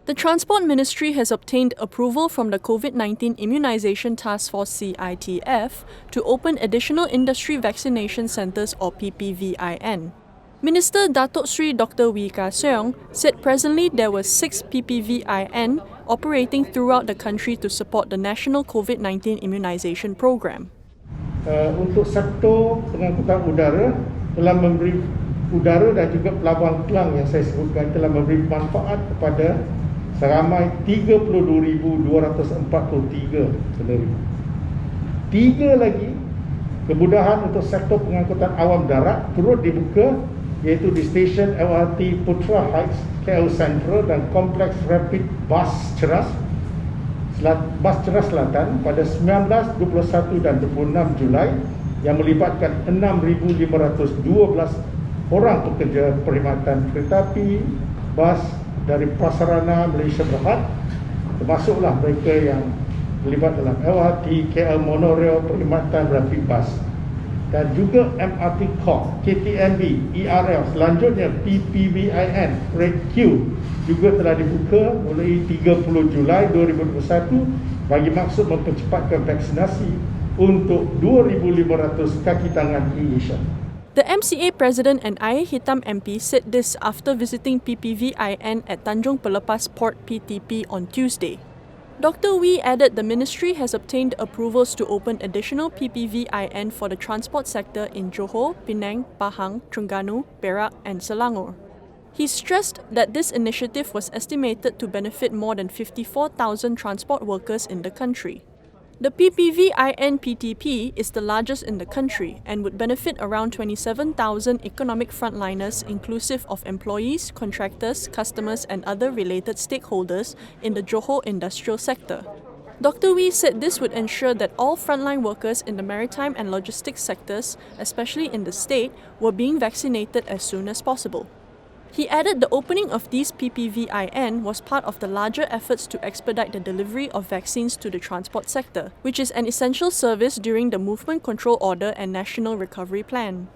The Transport Ministry has obtained approval from the Covid-19 Immunisation Task Force CITF to open additional industry vaccination centres or PPVIN. Minister Datuk Seri Dr. Siong said presently there were 6 PPVIN operating throughout the country to support the national Covid-19 immunisation program. Untuk sektor pengangkutan udara telah memberi udara dan juga pelabuhan Kelang yang saya sebutkan telah memberi manfaat kepada seramai 32,243 penerima. 3 lagi kemudahan untuk sektor pengangkutan awam darat turut dibuka, iaitu di stesen LRT Putra Heights, KL Central dan Kompleks Rapid Bus Ceras Selatan pada 19, 21 dan 26 Julai yang melibatkan 6,512 orang pekerja perkhidmatan kereta api, bas dari prasarana Malaysia Berhad, termasuklah mereka yang terlibat dalam LRT, KL Monorail, perkhidmatan rapid bus dan juga MRT Corp, KTMB, ERL, selanjutnya PPVIN, Red Q juga telah dibuka mulai 30 Julai 2021 bagi maksud mempercepatkan vaksinasi untuk 2,500 kaki tangan Indonesia. The MCA President and Air Hitam MP said this after visiting PPVIN at Tanjung Pelepas Port PTP on Tuesday. Dr. Wee added the ministry has obtained approvals to open additional PPVIN for the transport sector in Johor, Penang, Pahang, Terengganu, Perak and Selangor. He stressed that this initiative was estimated to benefit more than 54,000 transport workers in the country. The PPVIN PTP is the largest in the country and would benefit around 27,000 economic frontliners inclusive of employees, contractors, customers and other related stakeholders in the Johor industrial sector. Dr. Wee said this would ensure that all frontline workers in the maritime and logistics sectors, especially in the state, were being vaccinated as soon as possible. He added the opening of these PPVIN was part of the larger efforts to expedite the delivery of vaccines to the transport sector, which is an essential service during the Movement Control Order and National Recovery Plan.